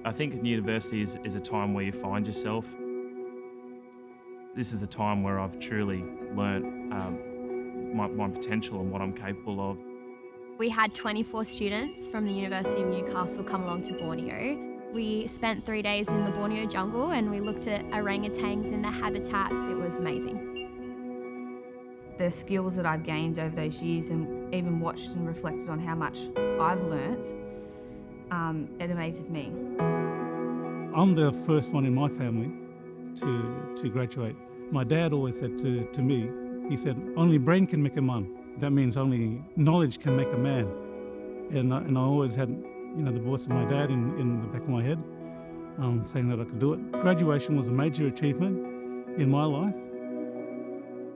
I think university is a time where you find yourself. This is a time where I've truly learnt my potential and what I'm capable of. We had 24 students from the University of Newcastle come along to Borneo. We spent 3 days in the Borneo jungle and we looked at orangutans in their habitat. It was amazing. The skills that I've gained over those years and even watched and reflected on how much I've learnt, it amazes me. I'm the first one in my family to graduate. My dad always said to me, he said, only brain can make a man. That means only knowledge can make a man. And I always had, the voice of my dad in the back of my head, saying that I could do it. Graduation was a major achievement in my life.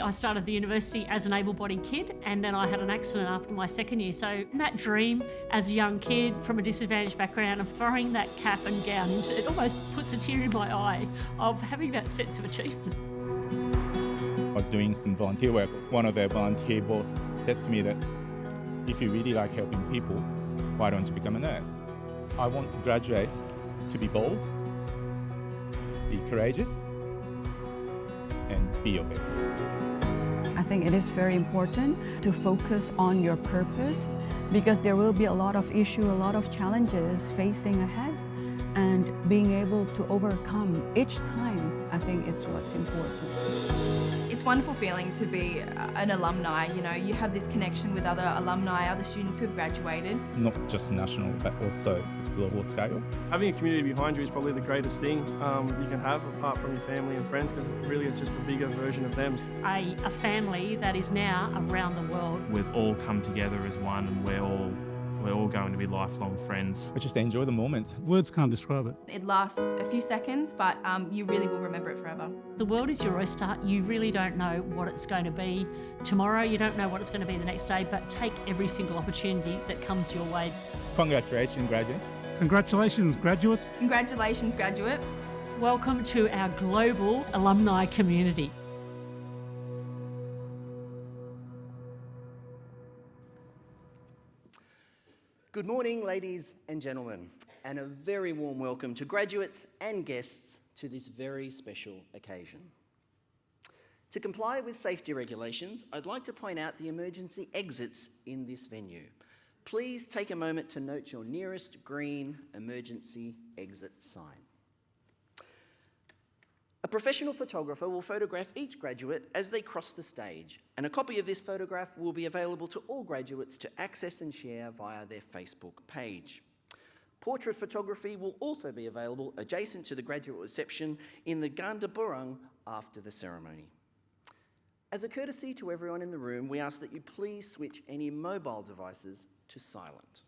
I started the university as an able-bodied kid, and then I had an accident after my second year. So that dream as a young kid from a disadvantaged background of throwing that cap and gown into it almost puts a tear in my eye of having that sense of achievement. I was doing some volunteer work. One of the volunteer boss said to me that if you really like helping people, why don't you become a nurse? I want graduates to be bold, be courageous, and be your best. I think it is very important to focus on your purpose because there will be a lot of issues, a lot of challenges facing ahead, and being able to overcome each time, I think it's what's important. It's a wonderful feeling to be an alumni. You have this connection with other alumni, other students who have graduated. Not just national, but also it's global scale. Having a community behind you is probably the greatest thing you can have apart from your family and friends, because really it's just a bigger version of them. A family that is now around the world. We've all come together as one and we're all going to be lifelong friends. But just enjoy the moment. Words can't describe it. It lasts a few seconds, but you really will remember it forever. The world is your oyster. You really don't know what it's going to be tomorrow. You don't know what it's going to be the next day, but take every single opportunity that comes your way. Congratulations, graduates. Congratulations, graduates. Congratulations, graduates. Welcome to our global alumni community. Good morning, ladies and gentlemen, and a very warm welcome to graduates and guests to this very special occasion. To comply with safety regulations, I'd like to point out the emergency exits in this venue. Please take a moment to note your nearest green emergency exit sign. A professional photographer will photograph each graduate as they cross the stage, and a copy of this photograph will be available to all graduates to access and share via their Facebook page. Portrait photography will also be available adjacent to the graduate reception in the Ganda Burung after the ceremony. As a courtesy to everyone in the room, we ask that you please switch any mobile devices to silent.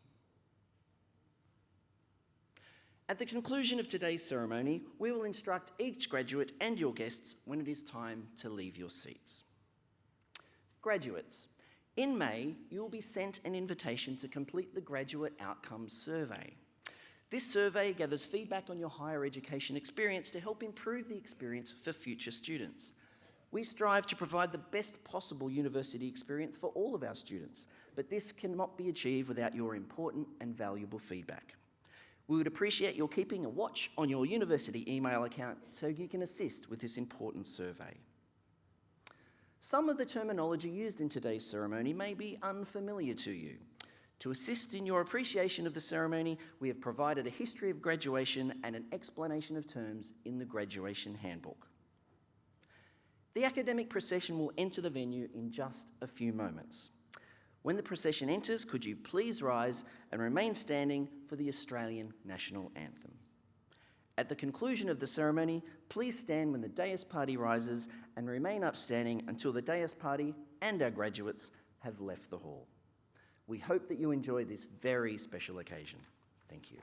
At the conclusion of today's ceremony, we will instruct each graduate and your guests when it is time to leave your seats. Graduates, in May, you will be sent an invitation to complete the Graduate Outcomes Survey. This survey gathers feedback on your higher education experience to help improve the experience for future students. We strive to provide the best possible university experience for all of our students, but this cannot be achieved without your important and valuable feedback. We would appreciate your keeping a watch on your university email account so you can assist with this important survey. Some of the terminology used in today's ceremony may be unfamiliar to you. To assist in your appreciation of the ceremony, we have provided a history of graduation and an explanation of terms in the graduation handbook. The academic procession will enter the venue in just a few moments. When the procession enters, could you please rise and remain standing for the Australian National Anthem. At the conclusion of the ceremony, please stand when the Deus Party rises and remain upstanding until the Deus Party and our graduates have left the hall. We hope that you enjoy this very special occasion. Thank you.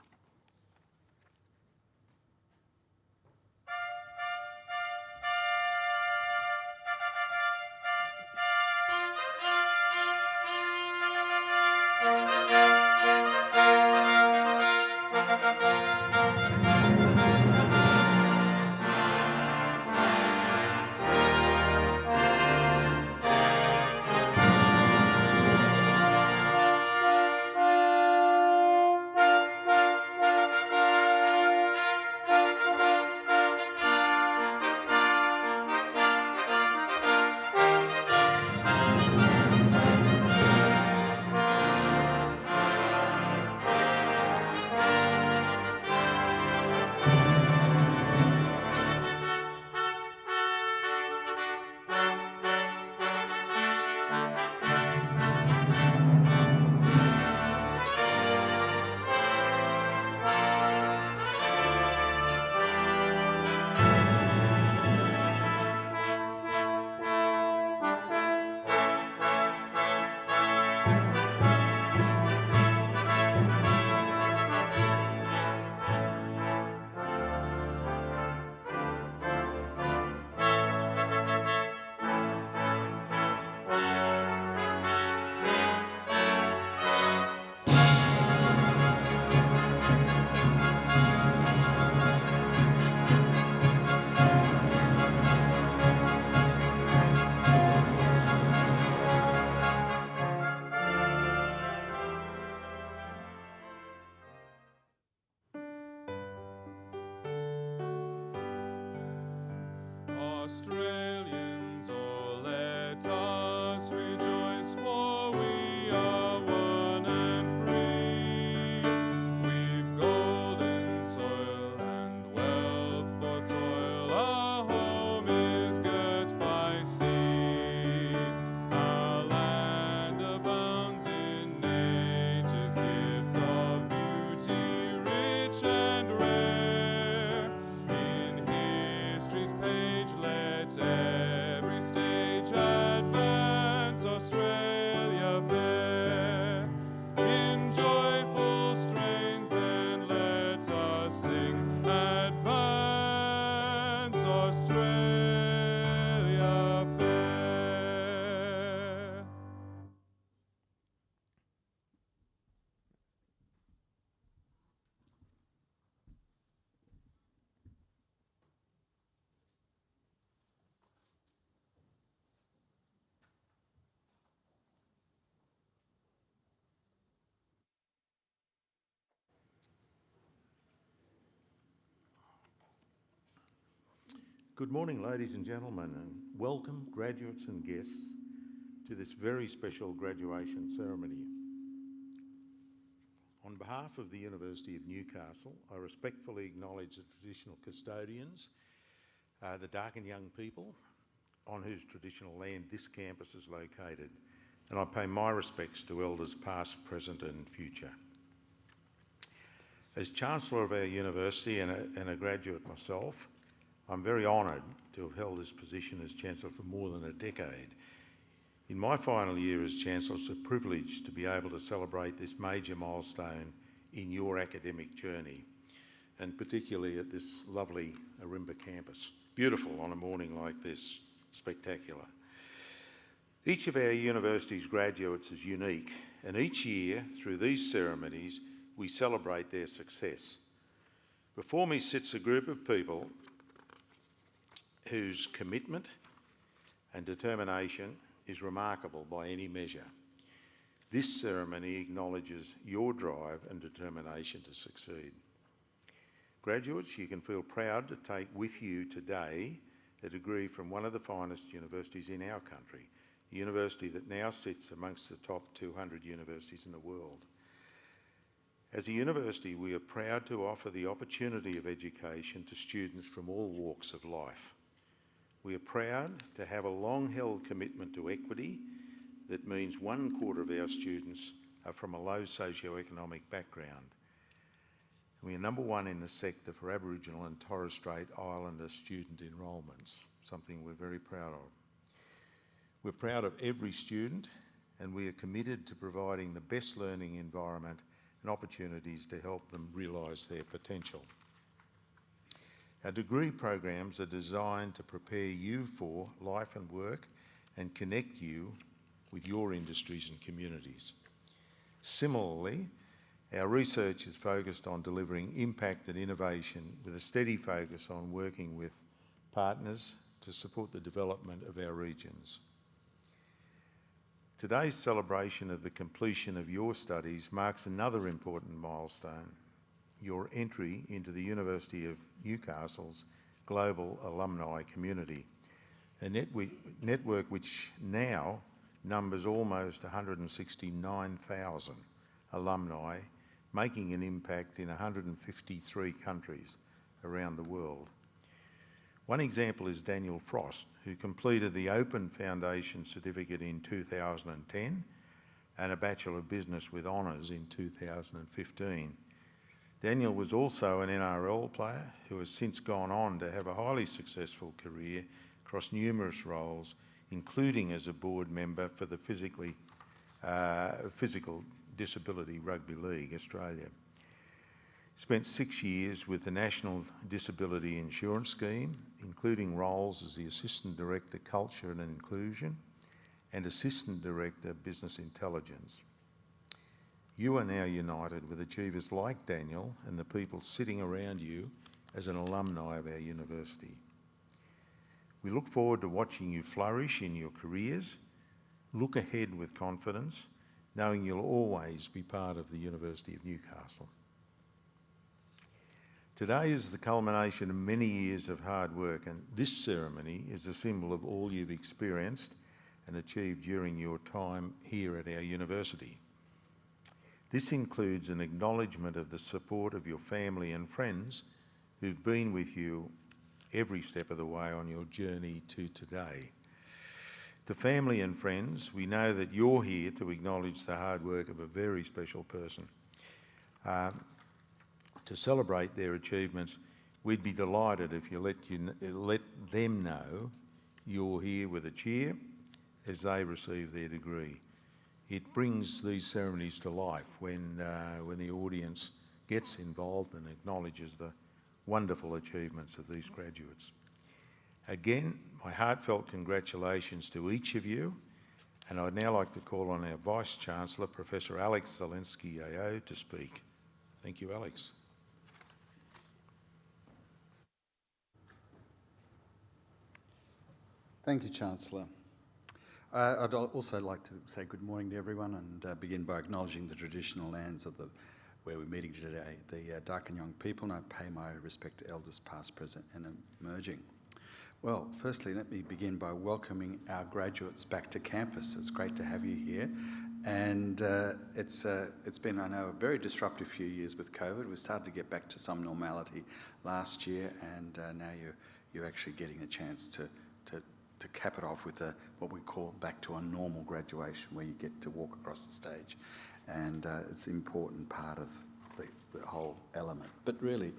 Australians, oh let us rejoice, for we are one and free. We've golden soil and wealth for toil, our home is girt by sea. Our land abounds in nature's gift of beauty, rich and rare. In history's page let every stage advance, Australia fair. In joyful strains then let us sing, advance, Australia fair. Good morning, ladies and gentlemen, and welcome graduates and guests to this very special graduation ceremony. On behalf of the University of Newcastle, I respectfully acknowledge the traditional custodians, the Darkin young people, on whose traditional land this campus is located, and I pay my respects to elders past, present and future. As Chancellor of our university and a graduate myself, I'm very honoured to have held this position as Chancellor for more than a decade. In my final year as Chancellor, it's a privilege to be able to celebrate this major milestone in your academic journey, and particularly at this lovely Ourimbah campus. Beautiful on a morning like this, spectacular. Each of our university's graduates is unique, and each year through these ceremonies we celebrate their success. Before me sits a group of people whose commitment and determination is remarkable by any measure. This ceremony acknowledges your drive and determination to succeed. Graduates, you can feel proud to take with you today a degree from one of the finest universities in our country, a university that now sits amongst the top 200 universities in the world. As a university, we are proud to offer the opportunity of education to students from all walks of life. We are proud to have a long-held commitment to equity that means 1/4 of our students are from a low socio-economic background. We are number one in the sector for Aboriginal and Torres Strait Islander student enrolments, something we're very proud of. We're proud of every student, and we are committed to providing the best learning environment and opportunities to help them realise their potential. Our degree programs are designed to prepare you for life and work and connect you with your industries and communities. Similarly, our research is focused on delivering impact and innovation with a steady focus on working with partners to support the development of our regions. Today's celebration of the completion of your studies marks another important milestone: your entry into the University of Newcastle's global alumni community, a network which now numbers almost 169,000 alumni, making an impact in 153 countries around the world. One example is Daniel Frost, who completed the Open Foundation Certificate in 2010 and a Bachelor of Business with Honours in 2015. Daniel was also an NRL player who has since gone on to have a highly successful career across numerous roles, including as a board member for the Physical Disability Rugby League Australia. Spent 6 years with the National Disability Insurance Scheme, including roles as the Assistant Director Culture and Inclusion and Assistant Director Business Intelligence. You are now united with achievers like Daniel and the people sitting around you as an alumni of our university. We look forward to watching you flourish in your careers, look ahead with confidence, knowing you'll always be part of the University of Newcastle. Today is the culmination of many years of hard work, and this ceremony is a symbol of all you've experienced and achieved during your time here at our university. This includes an acknowledgement of the support of your family and friends who've been with you every step of the way on your journey to today. To family and friends, we know that you're here to acknowledge the hard work of a very special person. To celebrate their achievements, we'd be delighted if you let them know you're here with a cheer as they receive their degree. It brings these ceremonies to life when the audience gets involved and acknowledges the wonderful achievements of these graduates. Again, my heartfelt congratulations to each of you, and I'd now like to call on our Vice-Chancellor, Professor Alex Zielinski AO, to speak. Thank you, Alex. Thank you, Chancellor. I'd also like to say good morning to everyone and begin by acknowledging the traditional lands of where we're meeting today, the Darkinjung people, and I pay my respect to elders past, present and emerging. Well, firstly, let me begin by welcoming our graduates back to campus. It's great to have you here. And it's been, I know, a very disruptive few years with COVID. We started to get back to some normality last year, and now you're actually getting a chance to cap it off with what we call back to a normal graduation, where you get to walk across the stage. And it's an important part of the whole element. But really,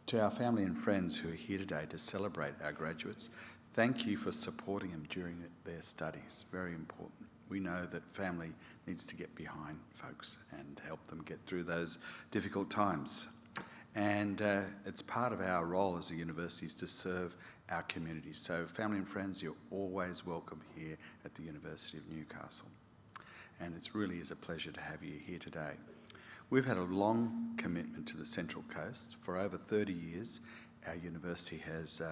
to our family and friends who are here today to celebrate our graduates, thank you for supporting them during their studies. Very important. We know that family needs to get behind folks and help them get through those difficult times. And it's part of our role as a university is to serve our community. So family and friends, you're always welcome here at the University of Newcastle. And it really is a pleasure to have you here today. We've had a long commitment to the Central Coast. For over 30 years, our university has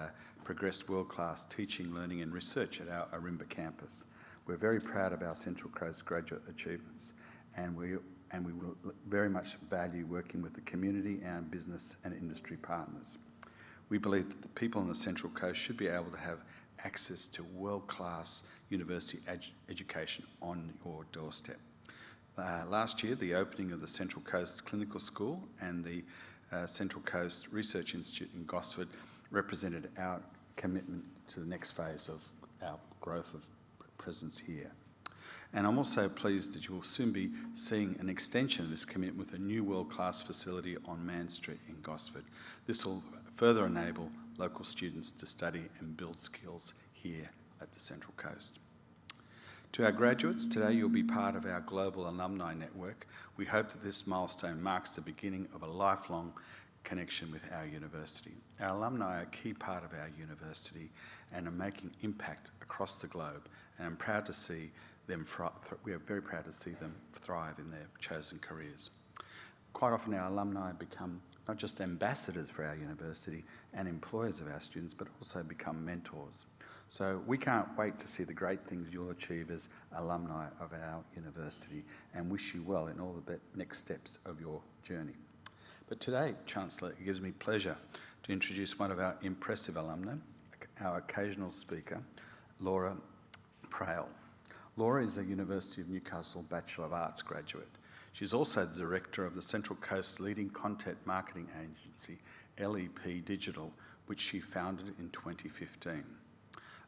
progressed world-class teaching, learning and research at our Ourimbah campus. We're very proud of our Central Coast graduate achievements, and we will very much value working with the community and business and industry partners. We believe that the people on the Central Coast should be able to have access to world-class university education on your doorstep. Last year, the opening of the Central Coast Clinical School and the Central Coast Research Institute in Gosford represented our commitment to the next phase of our growth of presence here. And I'm also pleased that you will soon be seeing an extension of this commitment with a new world-class facility on Man Street in Gosford. This will further enable local students to study and build skills here at the Central Coast. To our graduates, today you'll be part of our global alumni network. We hope that this milestone marks the beginning of a lifelong connection with our university. Our alumni are a key part of our university and are making impact across the globe, and I'm proud to see them we are very proud to see them thrive in their chosen careers. Quite often our alumni become not just ambassadors for our university and employers of our students, but also become mentors. So we can't wait to see the great things you'll achieve as alumni of our university and wish you well in all the next steps of your journey. But today, Chancellor, it gives me pleasure to introduce one of our impressive alumni, our occasional speaker, Laura Prail. Laura is a University of Newcastle Bachelor of Arts graduate. She's also the director of the Central Coast's leading content marketing agency, LEP Digital, which she founded in 2015.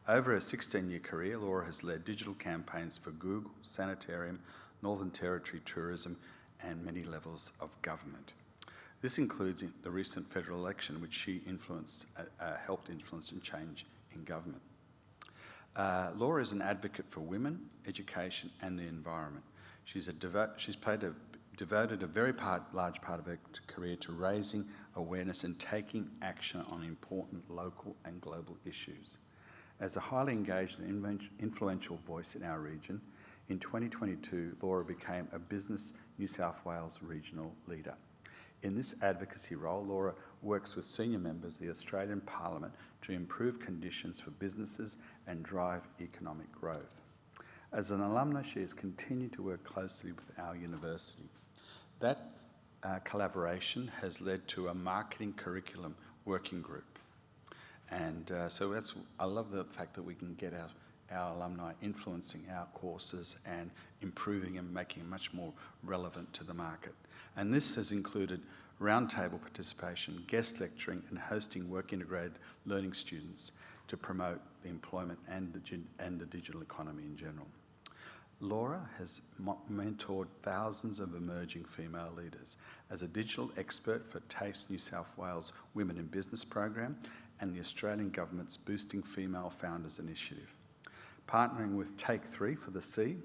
Over a 16-year career, Laura has led digital campaigns for Google, Sanitarium, Northern Territory Tourism, and many levels of government. This includes the recent federal election, which she helped influence and change in government. Laura is an advocate for women, education, and the environment. She's devoted a very large part of her career to raising awareness and taking action on important local and global issues. As a highly engaged and influential voice in our region, in 2022, Laura became a Business New South Wales regional leader. In this advocacy role, Laura works with senior members of the Australian Parliament to improve conditions for businesses and drive economic growth. As an alumna, she has continued to work closely with our university. That collaboration has led to a marketing curriculum working group. And so I love the fact that we can get our alumni influencing our courses and improving and making them much more relevant to the market. And this has included roundtable participation, guest lecturing and hosting work-integrated learning students to promote the employment and the digital economy in general. Laura has mentored thousands of emerging female leaders as a digital expert for TAFE's New South Wales Women in Business program and the Australian Government's Boosting Female Founders initiative. Partnering with Take 3 for the Sea,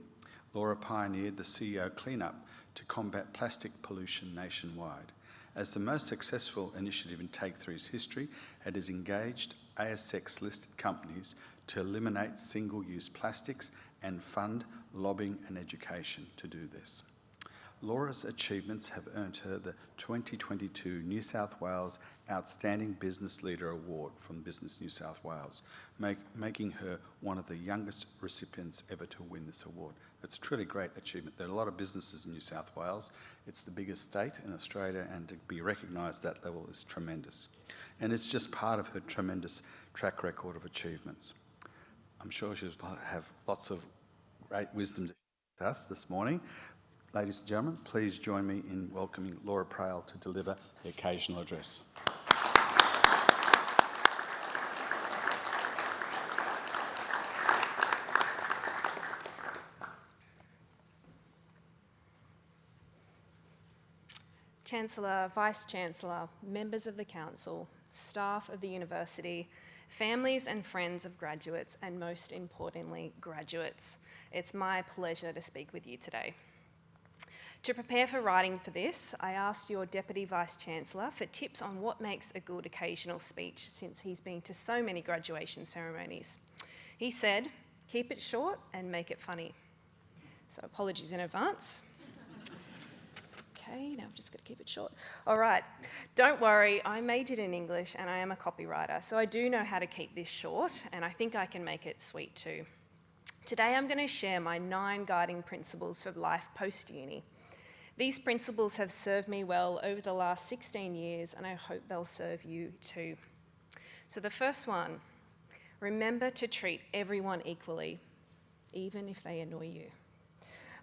Laura pioneered the CEO cleanup to combat plastic pollution nationwide. As the most successful initiative in Take 3's history, it has engaged ASX-listed companies to eliminate single-use plastics and fund lobbying and education to do this. Laura's achievements have earned her the 2022 New South Wales Outstanding Business Leader Award from Business New South Wales, making her one of the youngest recipients ever to win this award. It's a truly great achievement. There are a lot of businesses in New South Wales. It's the biggest state in Australia, and to be recognised at that level is tremendous. And it's just part of her tremendous track record of achievements. I'm sure she'll have lots of great wisdom to share with us this morning. Ladies and gentlemen, please join me in welcoming Laura Prale to deliver the occasional address. Chancellor, Vice-Chancellor, members of the Council, staff of the University, families and friends of graduates, and most importantly, graduates, it's my pleasure to speak with you today. To prepare for writing for this, I asked your Deputy Vice-Chancellor for tips on what makes a good occasional speech since he's been to so many graduation ceremonies. He said, keep it short and make it funny. So apologies in advance. Okay, now I've just got to keep it short. All right, don't worry, I majored in English and I am a copywriter, so I do know how to keep this short, and I think I can make it sweet too. Today I'm going to share my 9 guiding principles for life post-uni. These principles have served me well over the last 16 years, and I hope they'll serve you too. So the first one, remember to treat everyone equally, even if they annoy you.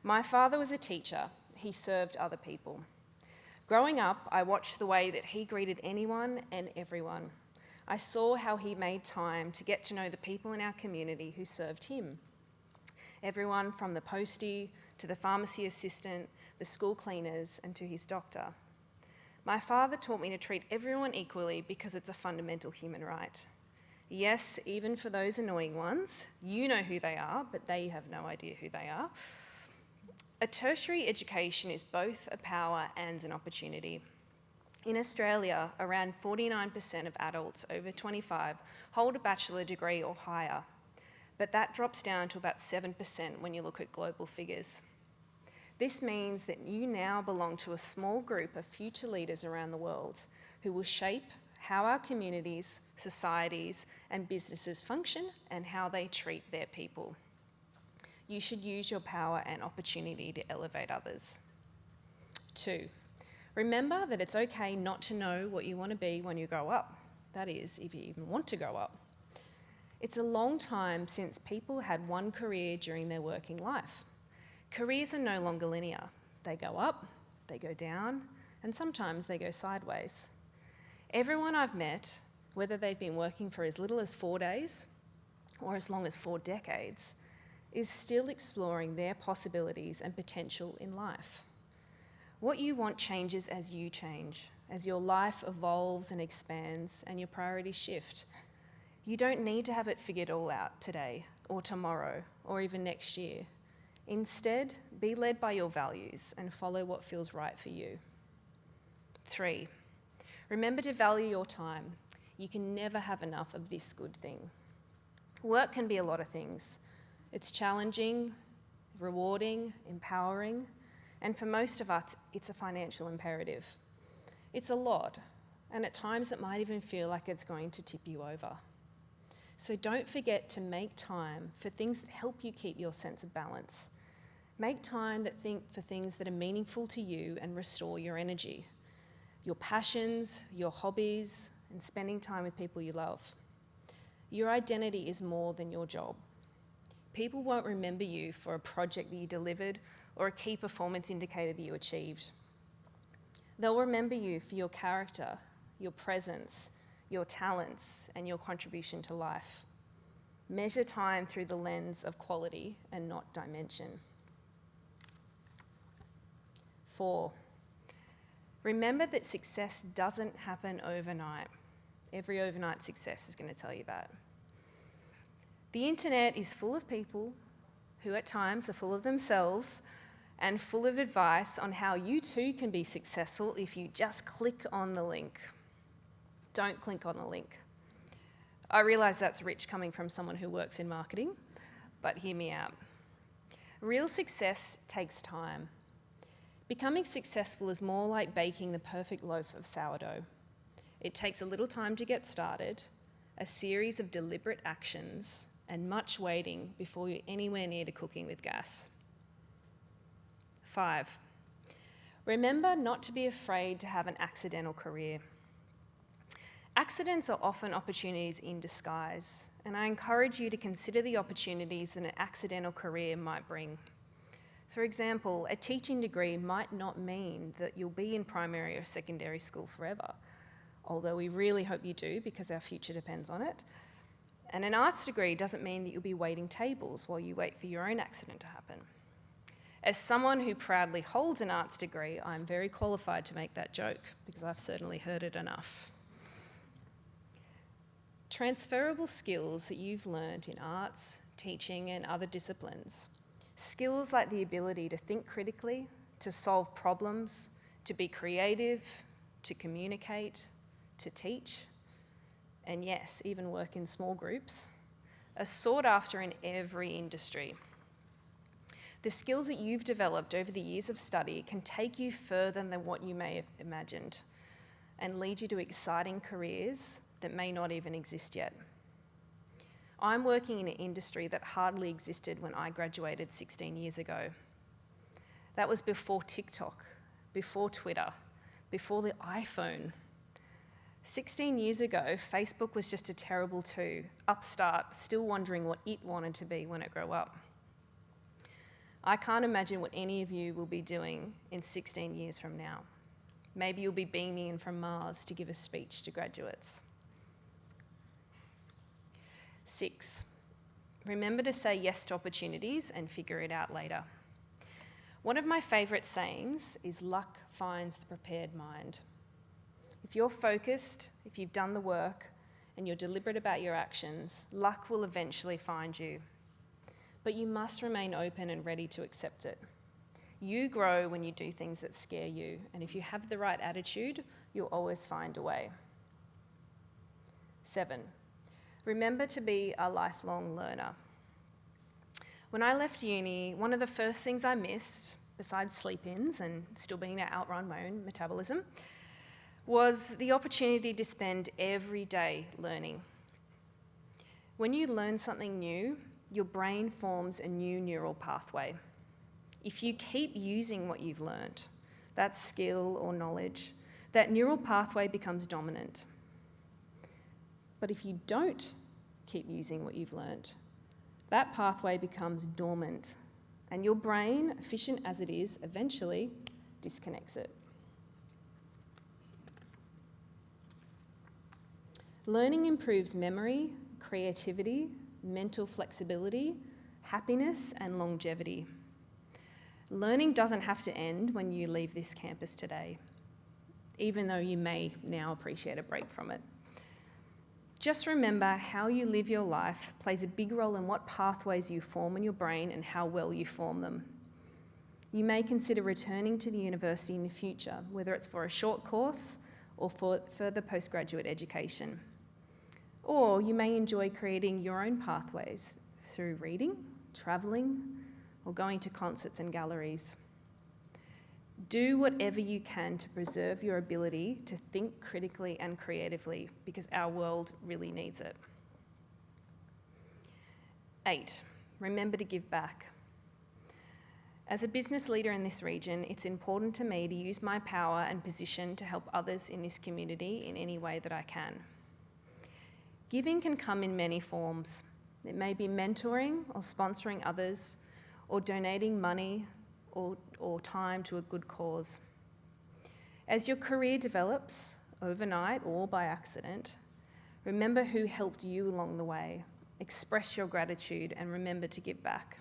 My father was a teacher. He served other people. Growing up, I watched the way that he greeted anyone and everyone. I saw how he made time to get to know the people in our community who served him. Everyone from the postie to the pharmacy assistant, the school cleaners, and to his doctor. My father taught me to treat everyone equally because it's a fundamental human right. Yes, even for those annoying ones, you know who they are, but they have no idea who they are. A tertiary education is both a power and an opportunity. In Australia, around 49% of adults over 25 hold a bachelor degree or higher, but that drops down to about 7% when you look at global figures. This means that you now belong to a small group of future leaders around the world who will shape how our communities, societies, and businesses function and how they treat their people. You should use your power and opportunity to elevate others. 2, remember that it's okay not to know what you want to be when you grow up. That is, if you even want to grow up. It's a long time since people had one career during their working life. Careers are no longer linear. They go up, they go down, and sometimes they go sideways. Everyone I've met, whether they've been working for as little as 4 days or as long as 4 decades, is still exploring their possibilities and potential in life. What you want changes as you change, as your life evolves and expands and your priorities shift. You don't need to have it figured all out today or tomorrow or even next year. Instead, be led by your values and follow what feels right for you. 3, remember to value your time. You can never have enough of this good thing. Work can be a lot of things. It's challenging, rewarding, empowering, and for most of us, it's a financial imperative. It's a lot, and at times it might even feel like it's going to tip you over. So don't forget to make time for things that help you keep your sense of balance. Make time for things that are meaningful to you and restore your energy, your passions, your hobbies, and spending time with people you love. Your identity is more than your job. People won't remember you for a project that you delivered or a key performance indicator that you achieved. They'll remember you for your character, your presence, your talents, and your contribution to life. Measure time through the lens of quality and not dimension. 4, remember that success doesn't happen overnight. Every overnight success is going to tell you that. The internet is full of people who at times are full of themselves and full of advice on how you too can be successful if you just click on the link. Don't click on the link. I realise that's rich coming from someone who works in marketing, but hear me out. Real success takes time. Becoming successful is more like baking the perfect loaf of sourdough. It takes a little time to get started, a series of deliberate actions, and much waiting before you're anywhere near to cooking with gas. 5, remember not to be afraid to have an accidental career. Accidents are often opportunities in disguise, and I encourage you to consider the opportunities that an accidental career might bring. For example, a teaching degree might not mean that you'll be in primary or secondary school forever, although we really hope you do because our future depends on it. And an arts degree doesn't mean that you'll be waiting tables while you wait for your own accident to happen. As someone who proudly holds an arts degree, I'm very qualified to make that joke because I've certainly heard it enough. Transferable skills that you've learned in arts, teaching, and other disciplines. Skills like the ability to think critically, to solve problems, to be creative, to communicate, to teach, and yes, even work in small groups, are sought after in every industry. The skills that you've developed over the years of study can take you further than what you may have imagined and lead you to exciting careers that may not even exist yet. I'm working in an industry that hardly existed when I graduated 16 years ago. That was before TikTok, before Twitter, before the iPhone. 16 years ago, Facebook was just a terrible upstart, still wondering what it wanted to be when it grew up. I can't imagine what any of you will be doing in 16 years from now. Maybe you'll be beaming in from Mars to give a speech to graduates. 6, remember to say yes to opportunities and figure it out later. One of my favourite sayings is luck finds the prepared mind. If you're focused, if you've done the work, and you're deliberate about your actions, luck will eventually find you. But you must remain open and ready to accept it. You grow when you do things that scare you, and if you have the right attitude, you'll always find a way. 7, remember to be a lifelong learner. When I left uni, one of the first things I missed, besides sleep-ins and still being able to outrun my own metabolism, was the opportunity to spend every day learning. When you learn something new, your brain forms a new neural pathway. If you keep using what you've learnt, that skill or knowledge, that neural pathway becomes dominant. But if you don't keep using what you've learnt, that pathway becomes dormant, and your brain, efficient as it is, eventually disconnects it. Learning improves memory, creativity, mental flexibility, happiness, and longevity. Learning doesn't have to end when you leave this campus today, even though you may now appreciate a break from it. Just remember how you live your life plays a big role in what pathways you form in your brain and how well you form them. You may consider returning to the university in the future, whether it's for a short course or for further postgraduate education. Or you may enjoy creating your own pathways through reading, travelling, or going to concerts and galleries. Do whatever you can to preserve your ability to think critically and creatively, because our world really needs it. 8, remember to give back. As a business leader in this region, it's important to me to use my power and position to help others in this community in any way that I can. Giving can come in many forms. It may be mentoring or sponsoring others, or donating money or time to a good cause. As your career develops, overnight or by accident, remember who helped you along the way. Express your gratitude and remember to give back.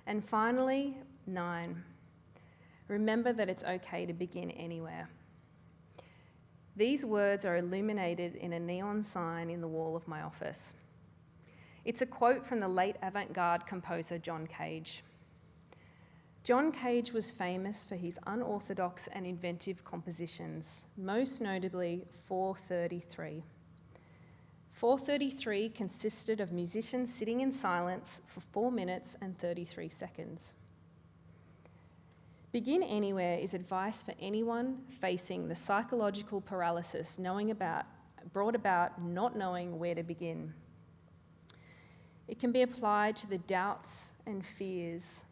And finally, 9, remember that it's okay to begin anywhere. These words are illuminated in a neon sign in the wall of my office. It's a quote from the late avant-garde composer John Cage. John Cage was famous for his unorthodox and inventive compositions, most notably 433. 433 consisted of musicians sitting in silence for 4 minutes and 33 seconds. Begin anywhere is advice for anyone facing the psychological paralysis brought about not knowing where to begin. It can be applied to the doubts and fears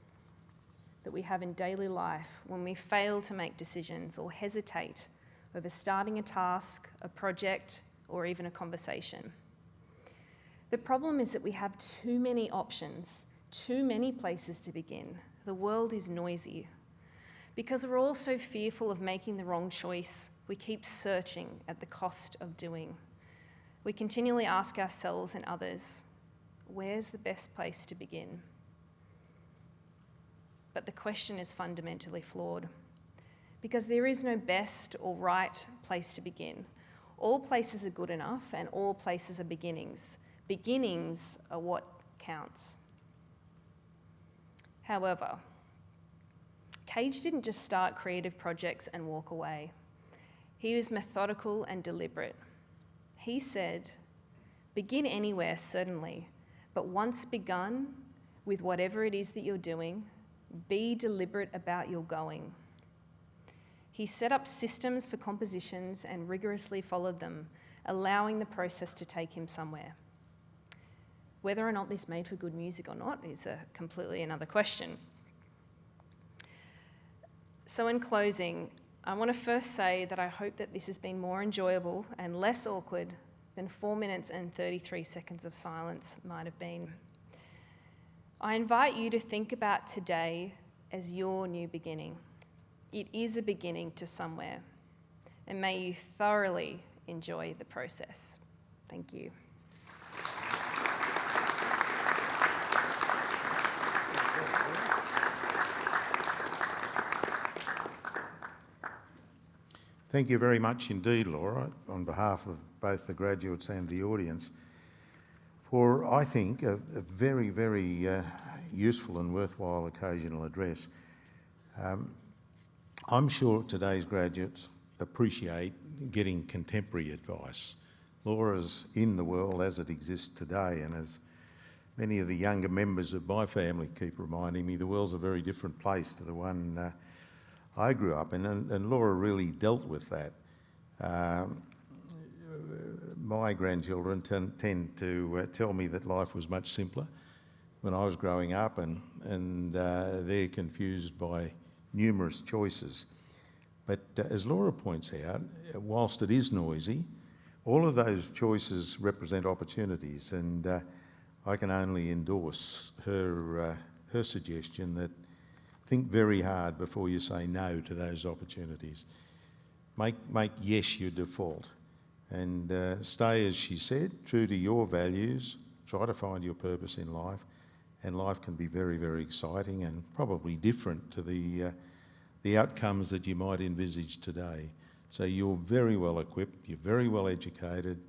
that we have in daily life when we fail to make decisions or hesitate over starting a task, a project, or even a conversation. The problem is that we have too many options, too many places to begin. The world is noisy. Because we're all so fearful of making the wrong choice, we keep searching at the cost of doing. We continually ask ourselves and others, where's the best place to begin? But the question is fundamentally flawed, because there is no best or right place to begin. All places are good enough, and all places are beginnings. Beginnings are what counts. However, Cage didn't just start creative projects and walk away. He was methodical and deliberate. He said, begin anywhere, certainly, but once begun with whatever it is that you're doing, be deliberate about your going. He set up systems for compositions and rigorously followed them, allowing the process to take him somewhere. Whether or not this made for good music or not is a completely another question. So in closing, I want to first say that I hope that this has been more enjoyable and less awkward than 4 minutes and 33 seconds of silence might have been. I invite you to think about today as your new beginning. It is a beginning to somewhere, and may you thoroughly enjoy the process. Thank you. Thank you very much indeed, Laura, on behalf of both the graduates and the audience, for, I think, a very, very useful and worthwhile occasional address. I'm sure today's graduates appreciate getting contemporary advice. Laura's in the world as it exists today, and as many of the younger members of my family keep reminding me, the world's a very different place to the one I grew up in, and Laura really dealt with that. My grandchildren tend to tell me that life was much simpler when I was growing up, and they're confused by numerous choices. But as Laura points out, whilst it is noisy, all of those choices represent opportunities, and I can only endorse her suggestion that think very hard before you say no to those opportunities. Make yes your default, and stay, as she said, true to your values. Try to find your purpose in life, and life can be very, very exciting and probably different to the outcomes that you might envisage today. So you're very well equipped, you're very well educated,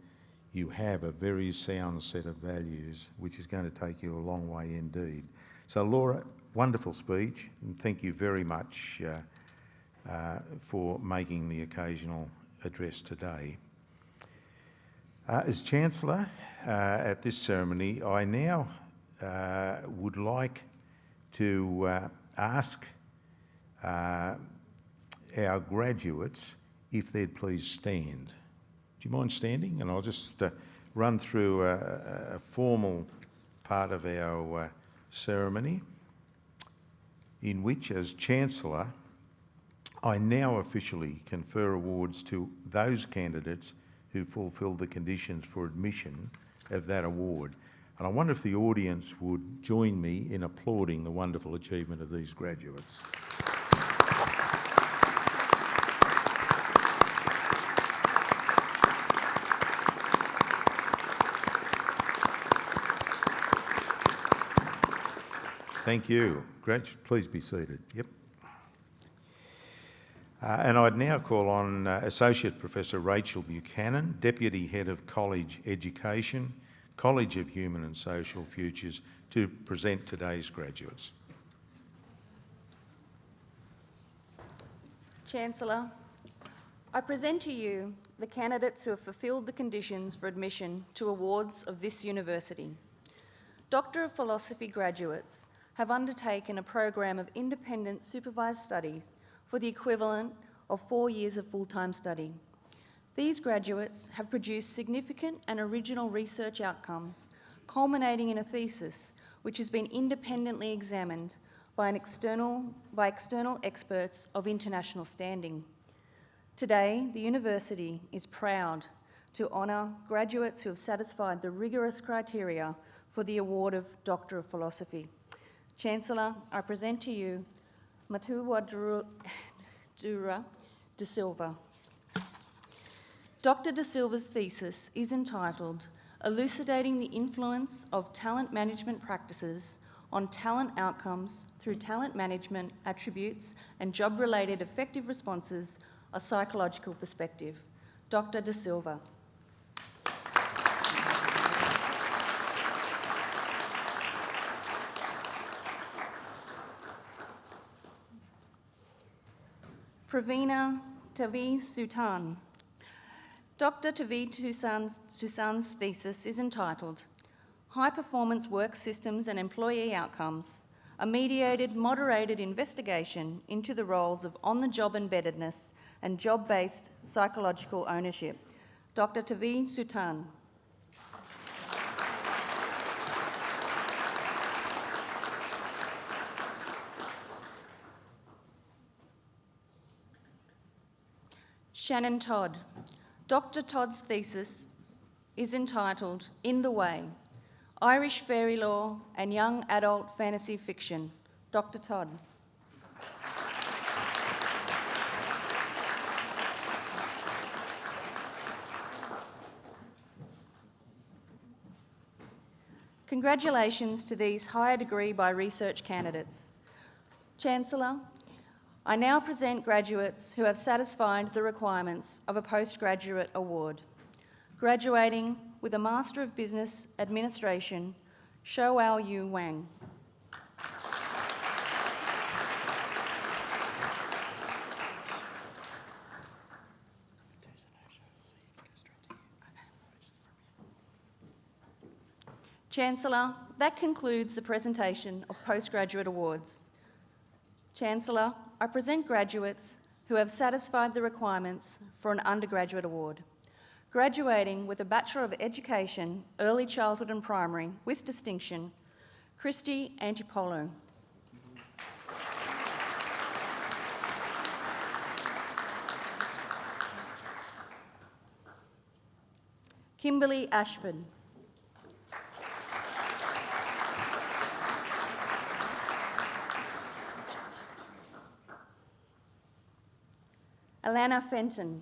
you have a very sound set of values, which is going to take you a long way indeed. So Laura, wonderful speech, and thank you very much for making the occasional address today. As Chancellor at this ceremony, I now would like to ask our graduates if they'd please stand. Do you mind standing? And I'll just run through a formal part of our ceremony. in which, as Chancellor, I now officially confer awards to those candidates who fulfilled the conditions for admission of that award. And I wonder if the audience would join me in applauding the wonderful achievement of these graduates. Thank you. Please be seated. Yep. And I'd now call on Associate Professor Rachel Buchanan, Deputy Head of College Education, College of Human and Social Futures, to present today's graduates. Chancellor, I present to you the candidates who have fulfilled the conditions for admission to awards of this university. Doctor of Philosophy graduates have undertaken a program of independent supervised studies for the equivalent of 4 years of full-time study. These graduates have produced significant and original research outcomes, culminating in a thesis which has been independently examined by external experts of international standing. Today, the university is proud to honour graduates who have satisfied the rigorous criteria for the award of Doctor of Philosophy. Chancellor, I present to you Matuwadura de Silva. Dr. de Silva's thesis is entitled Elucidating the Influence of Talent Management Practices on Talent Outcomes through Talent Management Attributes and Job-Related Effective Responses, a Psychological Perspective. Dr. de Silva. Pravina Tavi Sutan. Dr. Tavi Sutan's thesis is entitled High Performance Work Systems and Employee Outcomes, a mediated, moderated investigation into the roles of on-the-job embeddedness and job-based psychological ownership. Dr. Tavi Sutan. Shannon Todd. Dr. Todd's thesis is entitled In the Way, Irish Fairy Lore and Young Adult Fantasy Fiction. Dr. Todd. Congratulations to these higher degree by research candidates. Chancellor, I now present graduates who have satisfied the requirements of a postgraduate award. Graduating with a Master of Business Administration, Shouao Yu Wang. Chancellor, that concludes the presentation of postgraduate awards. Chancellor, I present graduates who have satisfied the requirements for an undergraduate award. Graduating with a Bachelor of Education, Early Childhood and Primary, with distinction, Christy Antipolo. Kimberly Ashford. Alana Fenton.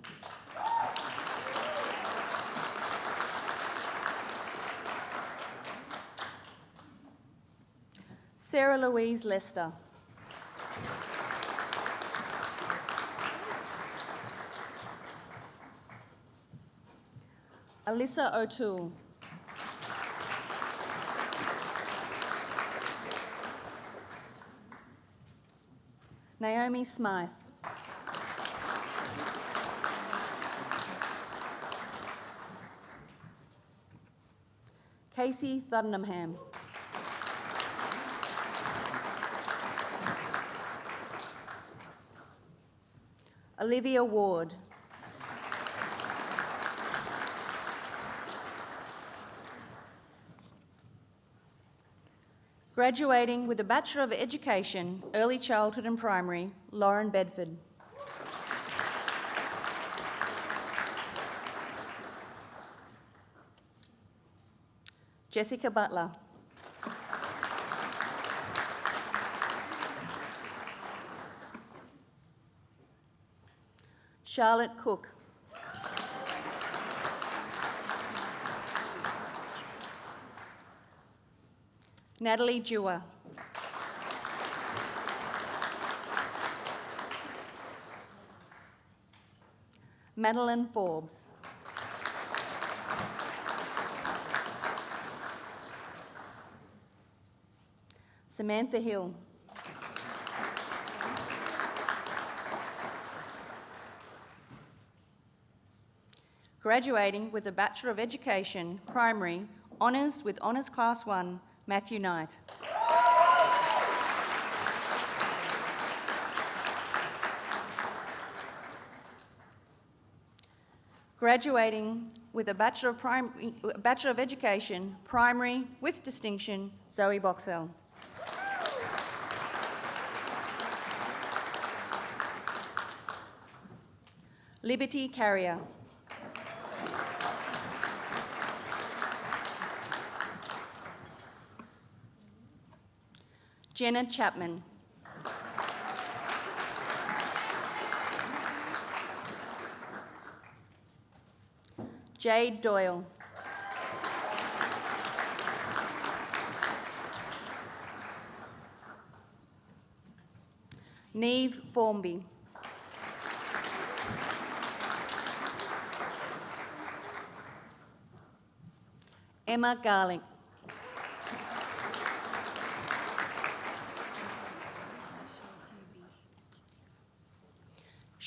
Sarah Louise Lester. Alyssa O'Toole. Naomi Smythe. Casey Thuddenham. Olivia Ward. Graduating with a Bachelor of Education, Early Childhood and Primary, Lauren Bedford. Jessica Butler. Charlotte Cook. Natalie Dewar. Madeline Forbes. Samantha Hill. Graduating with a Bachelor of Education, Primary, Honours with Honours Class 1, Matthew Knight. Graduating with a Bachelor of Education, Primary, with distinction, Zoe Boxell. Liberty Carrier. Jenna Chapman. Jade Doyle. Neve Formby. Emma Garlick.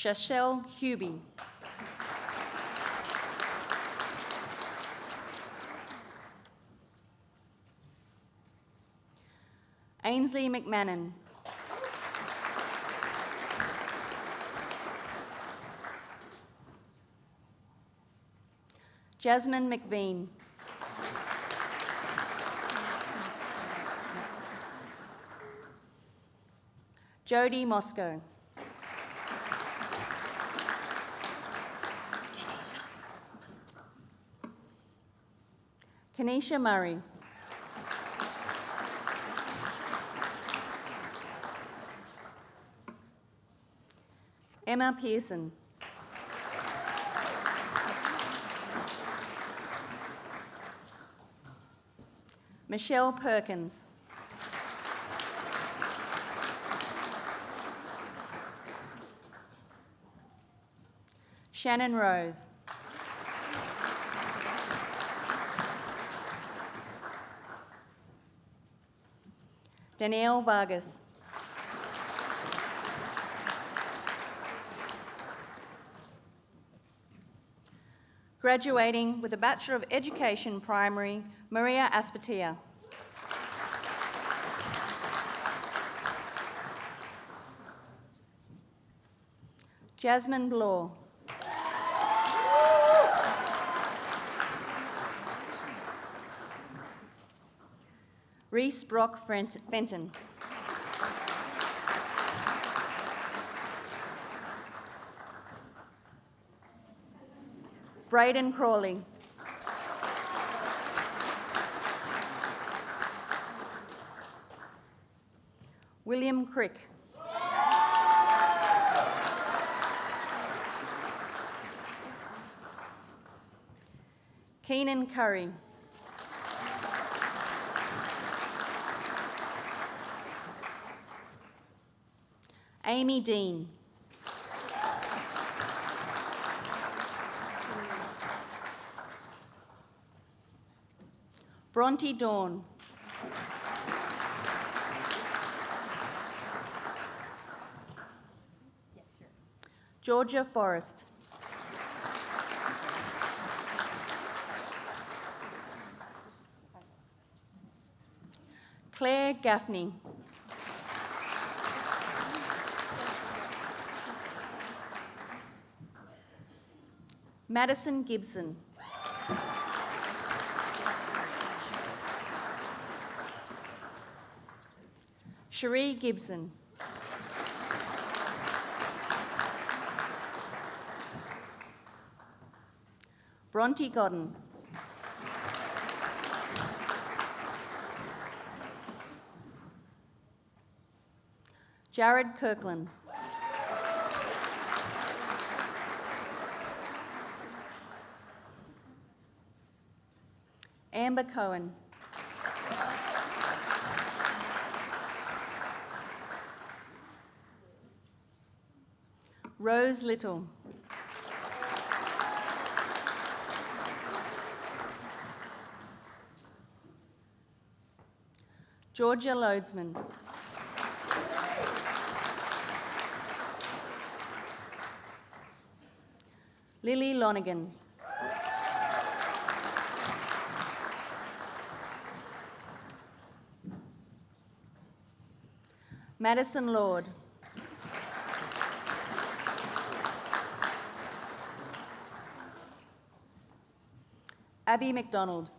Shashelle Hubie. Ainsley McMahon. Jasmine McVean. Jodie Moscow. Kanisha Murray. Emma Pearson. Michelle Perkins. Shannon Rose. Danielle Vargas. Graduating with a Bachelor of Education, Primary, Maria Aspatia. Jasmine Bloor. Reese Brock Fenton. Braden Crawley. William Crick. Keenan Curry. Amy Dean. Bronte Dawn. Georgia Forrest. Claire Gaffney. Madison Gibson. Cherie Gibson. Bronte Godden. Jared Kirkland. Amber Cohen. Rose Little. Georgia Loadsman. Lily Lonigan. Madison Lord. Abby McDonald.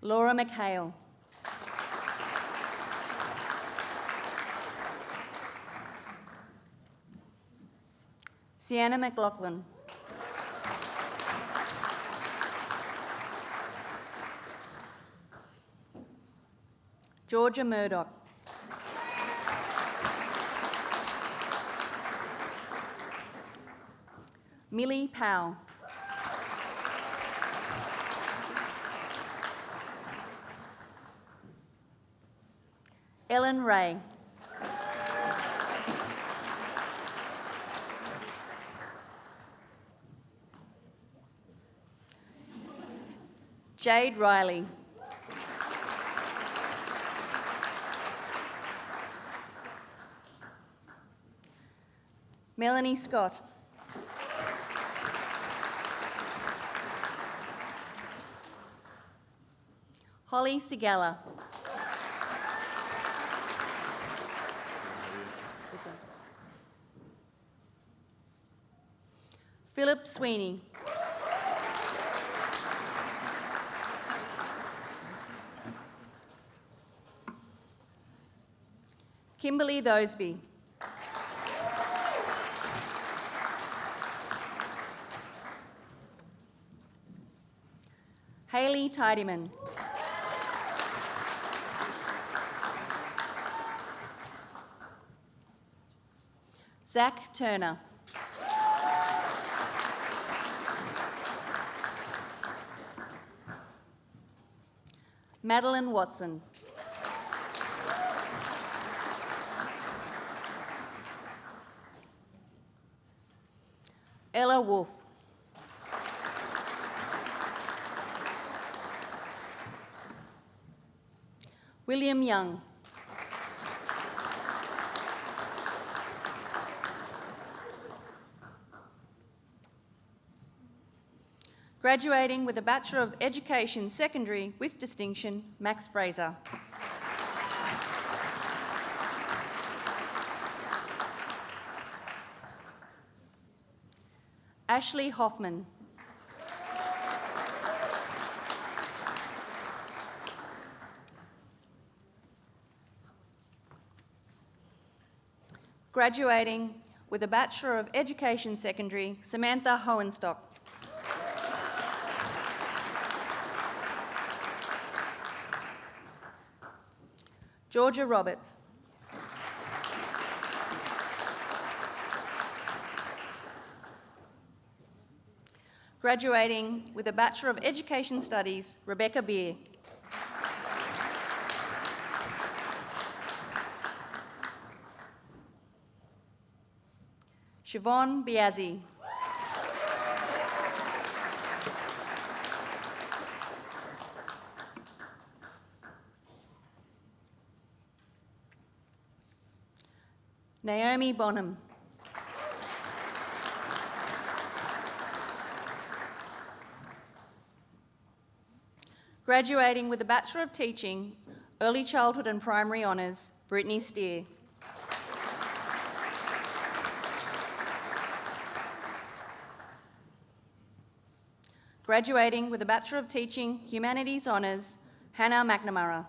Laura McHale. Sienna McLaughlin. Georgia Murdoch. Millie Powell. Ellen Ray. Jade Riley. Melanie Scott. Holly Sigala. Philip Sweeney. Kimberly Thoseby. Hayley Tidyman. Zach Turner. Madeline Watson. Ella Wolfe. William Young. Graduating with a Bachelor of Education Secondary with distinction, Max Fraser. Ashley Hoffman. Graduating with a Bachelor of Education Secondary, Samantha Hohenstock. Georgia Roberts. Graduating with a Bachelor of Education Studies, Rebecca Beer. Siobhan Biazzi. Naomi Bonham. Graduating with a Bachelor of Teaching, Early Childhood and Primary Honours, Brittany Steer. Graduating with a Bachelor of Teaching, Humanities Honours, Hannah McNamara.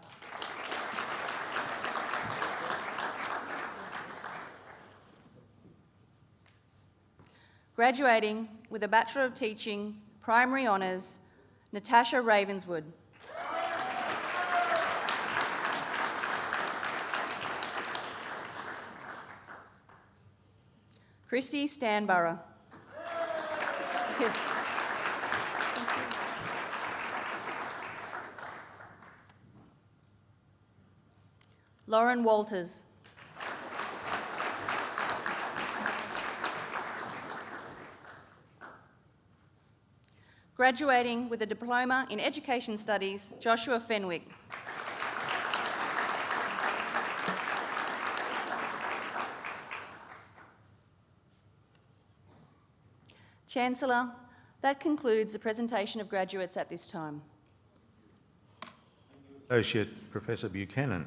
Graduating with a Bachelor of Teaching, Primary Honours, Natasha Ravenswood. Christy Stanborough. Lauren Walters. Graduating with a Diploma in Education Studies, Joshua Fenwick. Chancellor, that concludes the presentation of graduates at this time. Associate Professor Buchanan.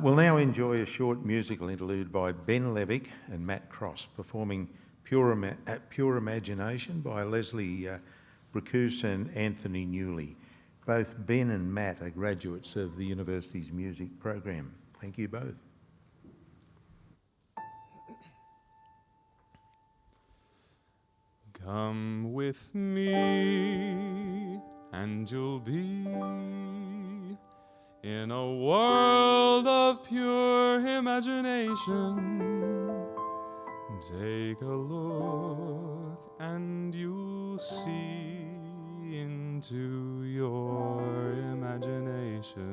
We'll now enjoy a short musical interlude by Ben Levick and Matt Cross, performing Pure Imagination by Leslie Bracus and Anthony Newley. Both Ben and Matt are graduates of the university's music program. Thank you both. Come with me and you'll be in a world of pure imagination. Take a look and you'll see into your imagination.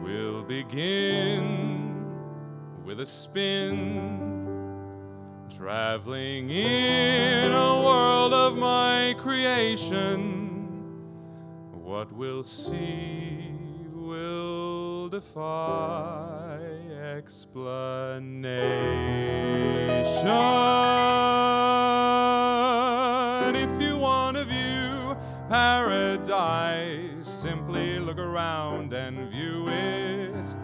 We'll begin with a spin, traveling in a world of my creation. What we'll see will defy explanation. If you want to view paradise, simply look around and view it.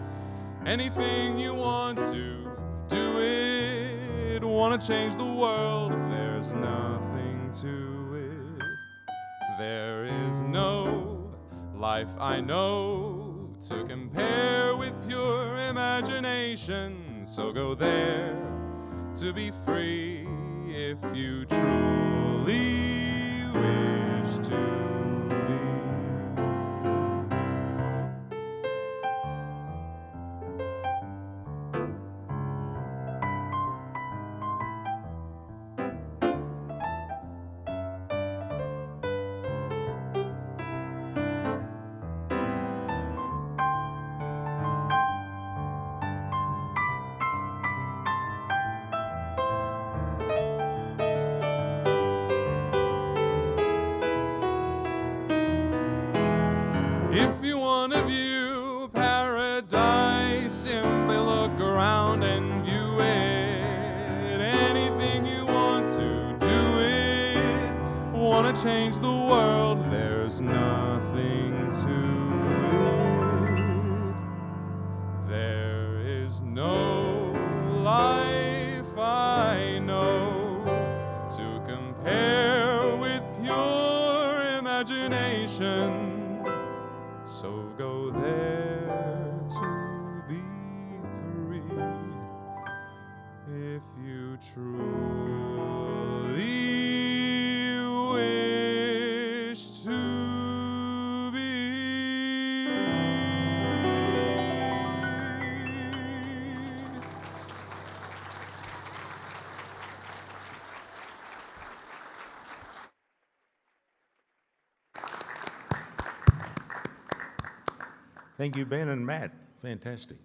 Anything you want to, do it. Want to change the world, there's nothing to it. There is no life I know to compare with pure imagination. So go there to be free if you truly wish to be. If you want to view paradise, simply look around and view it. Anything you want to, do it. Want to change the world, there's nothing to it. There is no life I know to compare with pure imagination. So go there to be free if you truly wish to be. Thank you, Ben and Matt. Fantastic.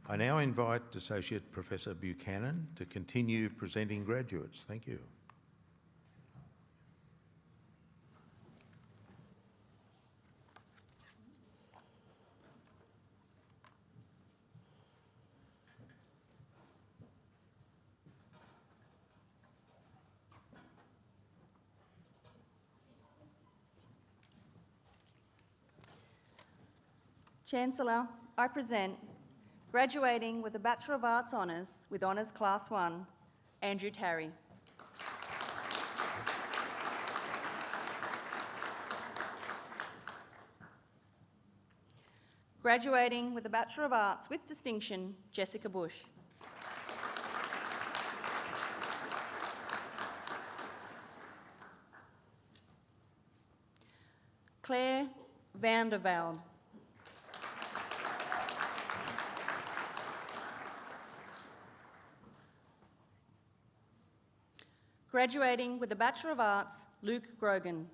I now invite Associate Professor Buchanan to continue presenting graduates. Thank you. Chancellor, I present, graduating with a Bachelor of Arts Honours with Honours Class 1, Andrew Tarry. Graduating with a Bachelor of Arts with distinction, Jessica Bush. Claire Vandervelde. Graduating with a Bachelor of Arts, Luke Grogan.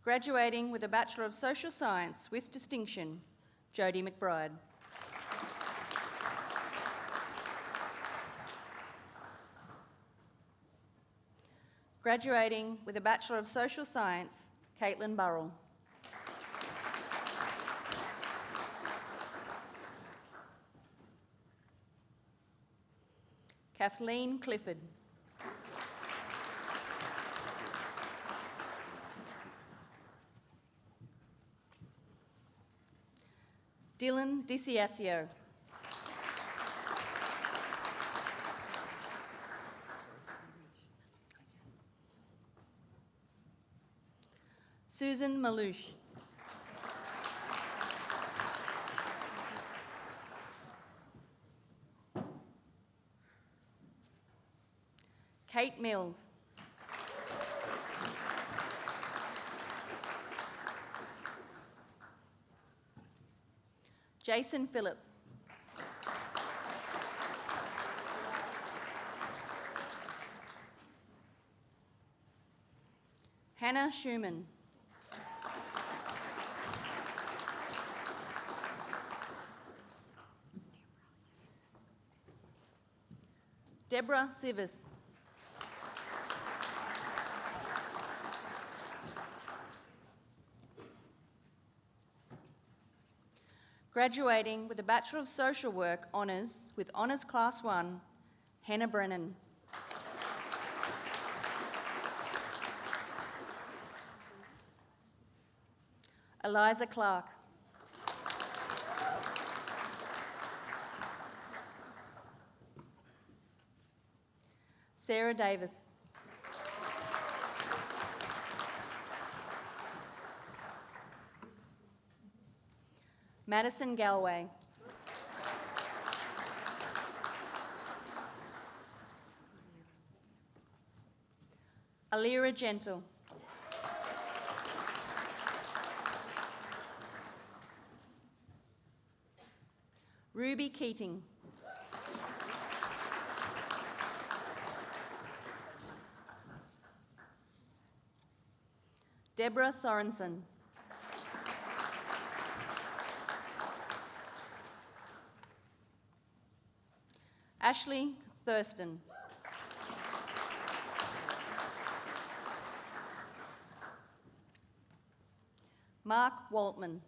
Graduating with a Bachelor of Social Science with distinction, Jodie McBride. Graduating with a Bachelor of Social Science, Caitlin Burrell. Kathleen Clifford. Dylan DiCiascio. Susan Malouche. Kate Mills. Jason Phillips. Hannah Schumann. Deborah Sivers. Graduating with a Bachelor of Social Work Honours with Honours Class 1, Hannah Brennan. Eliza Clark. Sarah Davis. Madison Galway. Alira Gentle. Ruby Keating. Deborah Sorensen. Ashley Thurston. Mark Waltman.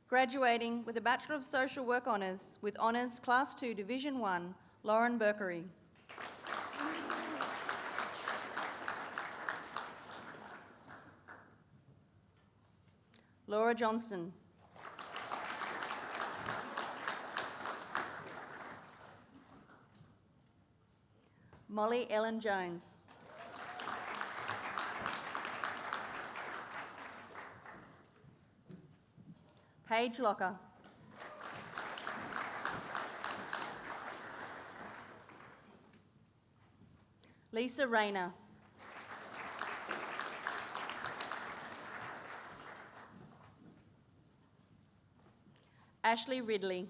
Graduating with a Bachelor of Social Work Honours with Honours Class 2 Division 1, Lauren Berkery. Laura Johnston. Molly Ellen Jones. Paige Locker. Lisa Rayner. Ashley Ridley.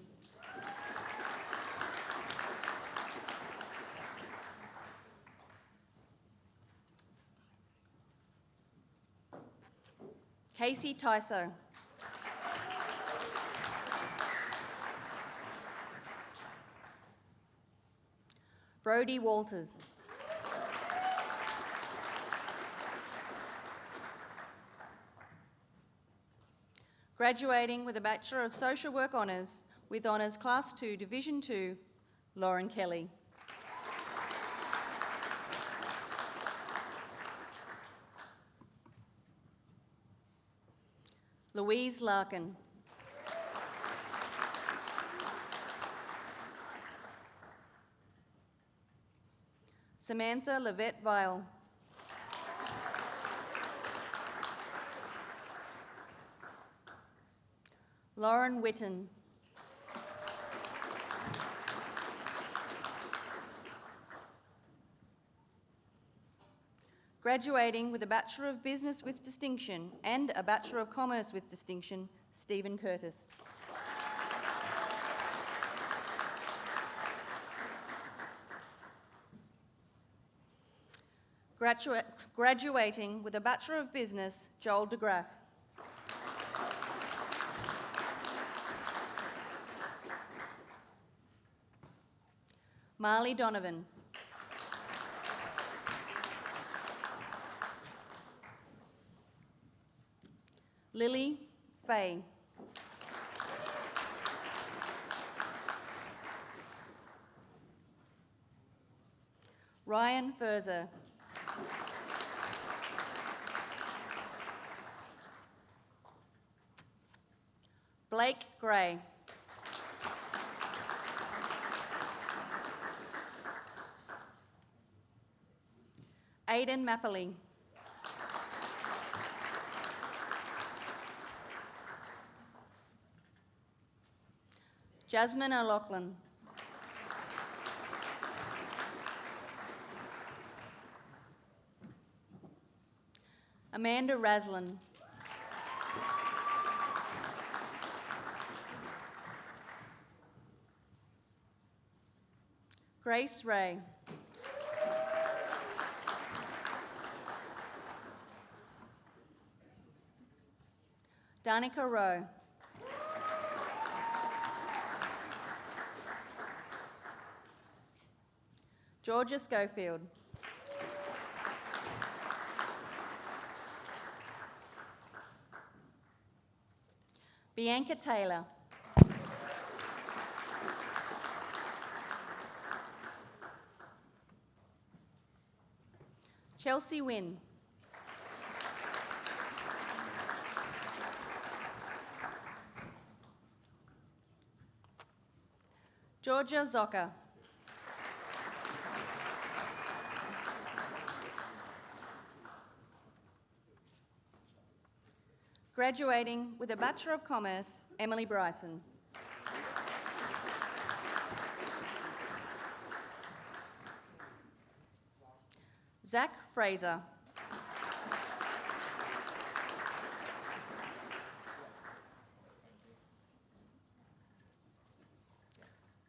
Casey Tyso. Brody Walters. Graduating with a Bachelor of Social Work Honours with Honours Class 2 Division 2, Lauren Kelly. Louise Larkin. Samantha Levette Vile. Lauren Witten. Graduating with a Bachelor of Business with Distinction and a Bachelor of Commerce with Distinction, Stephen Curtis. Graduating with a Bachelor of Business, Joel DeGraff. Marley Donovan. Lily Fay. Ryan Furzer. Blake Gray. Aidan Mapperly. Jasmine O'Loughlin. Amanda Raslin. Grace Ray. Danica Rowe. Georgia Schofield. Bianca Taylor. Chelsea Wynn. Georgia Zocker. Graduating with a Bachelor of Commerce, Emily Bryson. Zach Fraser.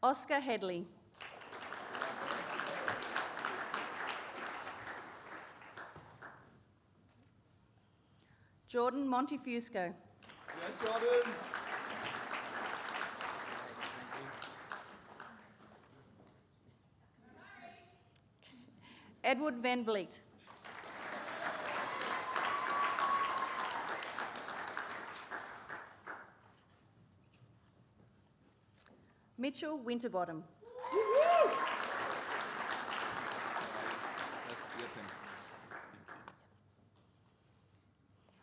Oscar Headley. Jordan Montefusco. Yes, Jordan. Edward Van Vliet. Mitchell Winterbottom.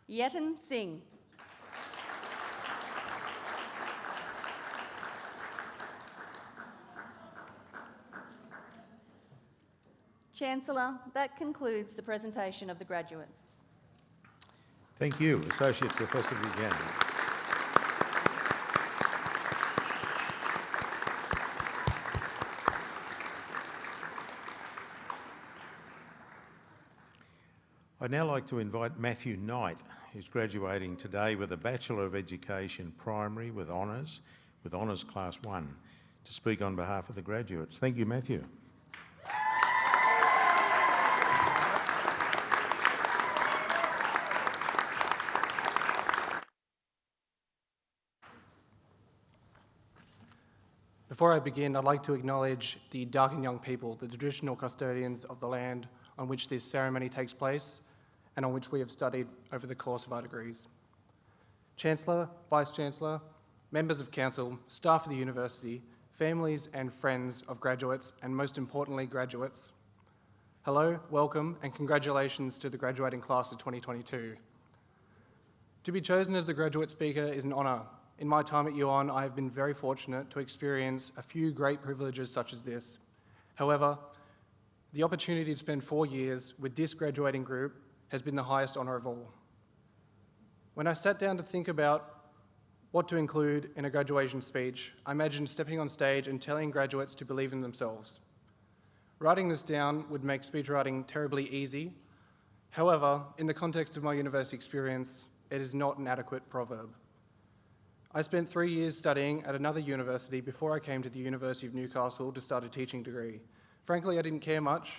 Yetan Singh. Chancellor, that concludes the presentation of the graduates. Thank you, Associate Professor Buchanan. I'd now like to invite Matthew Knight, who's graduating today with a Bachelor of Education Primary with Honours Class 1, to speak on behalf of the graduates. Thank you, Matthew. Before I begin, I'd like to acknowledge the Darkin Young people, the traditional custodians of the land on which this ceremony takes place and on which we have studied over the course of our degrees. Chancellor, Vice-Chancellor, members of Council, staff of the University, families and friends of graduates, and most importantly, graduates. Hello, welcome, and congratulations to the graduating class of 2022. To be chosen as the graduate speaker is an honour. In my time at UON, I have been very fortunate to experience a few great privileges such as this. However, the opportunity to spend 4 years with this graduating group has been the highest honour of all. When I sat down to think about what to include in a graduation speech, I imagined stepping on stage and telling graduates to believe in themselves. Writing this down would make speech writing terribly easy. However, in the context of my university experience, it is not an adequate proverb. I spent 3 years studying at another university before I came to the University of Newcastle to start a teaching degree. Frankly, I didn't care much,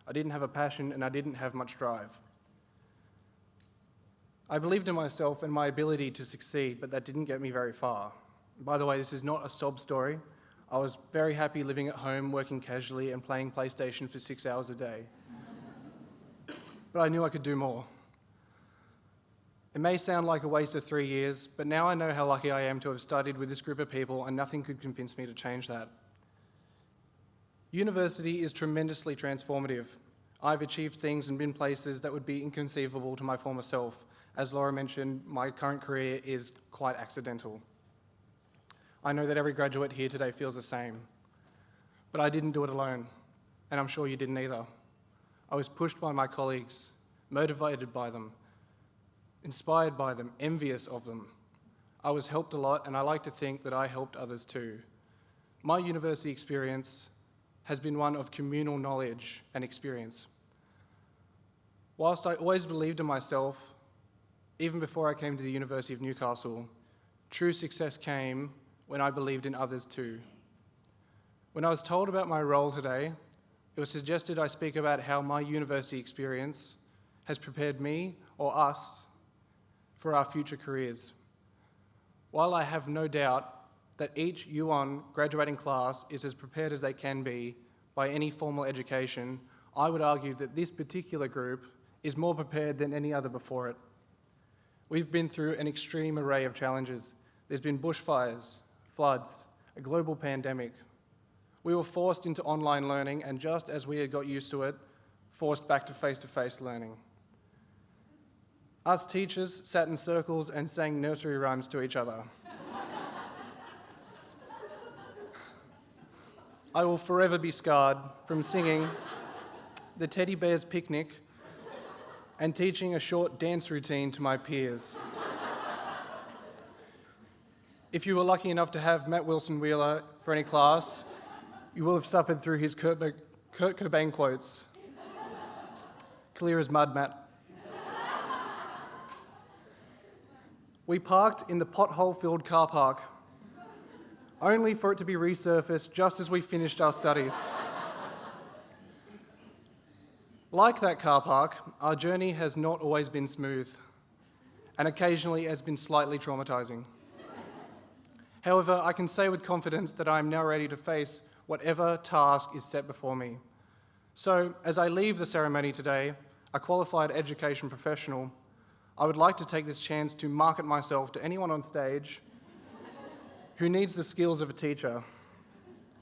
I didn't have a passion, and I didn't have much drive. I believed in myself and my ability to succeed, but that didn't get me very far. By the way, this is not a sob story. I was very happy living at home, working casually, and playing PlayStation for 6 hours a day. But I knew I could do more. It may sound like a waste of 3 years, but now I know how lucky I am to have studied with this group of people, and nothing could convince me to change that. University is tremendously transformative. I've achieved things and been places that would be inconceivable to my former self. As Laura mentioned, my current career is quite accidental. I know that every graduate here today feels the same. But I didn't do it alone, and I'm sure you didn't either. I was pushed by my colleagues, motivated by them, inspired by them, envious of them. I was helped a lot, and I like to think that I helped others too. My university experience has been one of communal knowledge and experience. Whilst I always believed in myself, even before I came to the University of Newcastle, true success came when I believed in others too. When I was told about my role today, it was suggested I speak about how my university experience has prepared me, or us, for our future careers. While I have no doubt that each UON graduating class is as prepared as they can be by any formal education, I would argue that this particular group is more prepared than any other before it. We've been through an extreme array of challenges. There's been bushfires, floods, a global pandemic. We were forced into online learning, and just as we had got used to it, forced back to face-to-face learning. Us teachers sat in circles and sang nursery rhymes to each other. I will forever be scarred from singing the Teddy Bear's Picnic and teaching a short dance routine to my peers. If you were lucky enough to have Matt Wilson Wheeler for any class, you will have suffered through his Kurt Cobain quotes. Clear as mud, Matt. We parked in the pothole-filled car park, only for it to be resurfaced just as we finished our studies. Like that car park, our journey has not always been smooth, and occasionally has been slightly traumatising. However, I can say with confidence that I am now ready to face whatever task is set before me. So, as I leave the ceremony today, a qualified education professional, I would like to take this chance to market myself to anyone on stage who needs the skills of a teacher.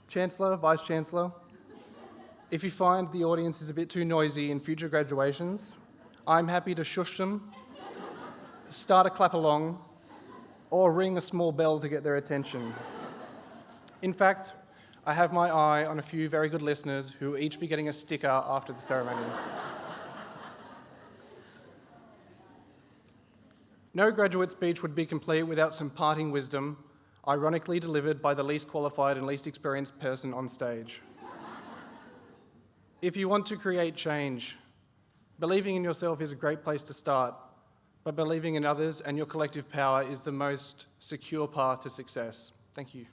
Chancellor, Vice Chancellor, if you find the audience is a bit too noisy in future graduations, I'm happy to shush them, start a clap along, or ring a small bell to get their attention. In fact, I have my eye on a few very good listeners who will each be getting a sticker after the ceremony. No graduate speech would be complete without some parting wisdom, ironically delivered by the least qualified and least experienced person on stage. If you want to create change, believing in yourself is a great place to start, but believing in others and your collective power is the most secure path to success. Thank you.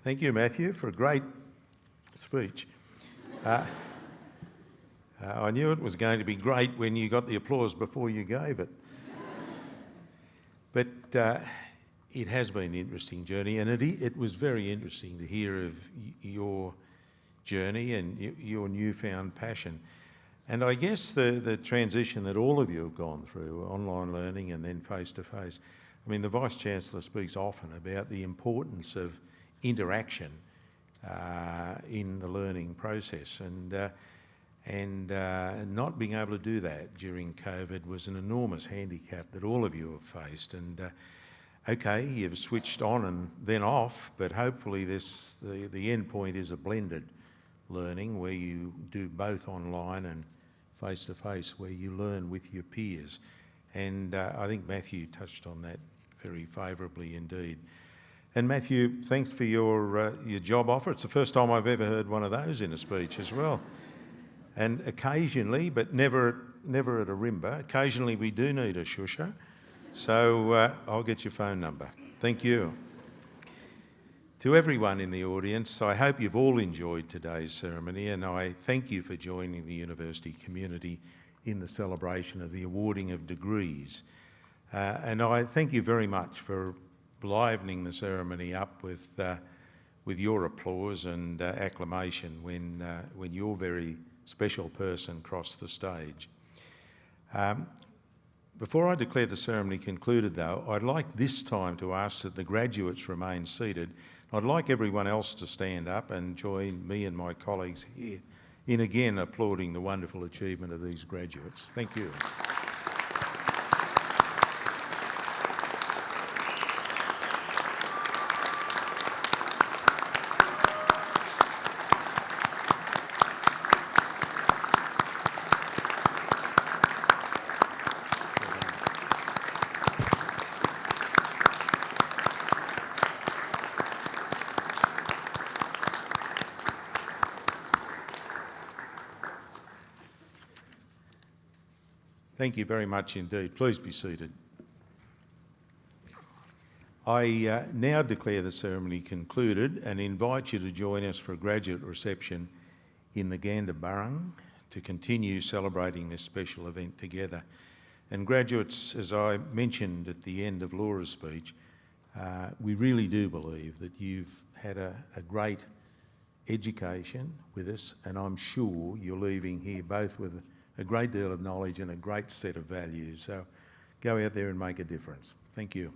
Thank you, Matthew, for a great speech. I knew it was going to be great when you got the applause before you gave it. But it has been an interesting journey, and it was very interesting to hear of your journey and your newfound passion. And I guess the transition that all of you have gone through, online learning and then face-to-face, I mean, the Vice-Chancellor speaks often about the importance of interaction in the learning process, and not being able to do that during COVID was an enormous handicap that all of you have faced. And okay, you've switched on and then off, but hopefully the end point is a blended learning where you do both online and face-to-face, where you learn with your peers. And I think Matthew touched on that very favourably indeed. And Matthew, thanks for your job offer. It's the first time I've ever heard one of those in a speech as well. And occasionally, but never at Ourimbah, occasionally we do need a shusher. So I'll get your phone number. Thank you. To everyone in the audience, I hope you've all enjoyed today's ceremony, and I thank you for joining the university community in the celebration of the awarding of degrees. And I thank you very much for livening the ceremony up with your applause and acclamation when your very special person crossed the stage. Before I declare the ceremony concluded, though, I'd like this time to ask that the graduates remain seated. I'd like everyone else to stand up and join me and my colleagues here in again applauding the wonderful achievement of these graduates. Thank you. Thank you very much indeed. Please be seated. I now declare the ceremony concluded and invite you to join us for a graduate reception in the Gandabarang to continue celebrating this special event together. And graduates, as I mentioned at the end of Laura's speech, we really do believe that you've had a great education with us, and I'm sure you're leaving here both with a great deal of knowledge and a great set of values. So go out there and make a difference. Thank you.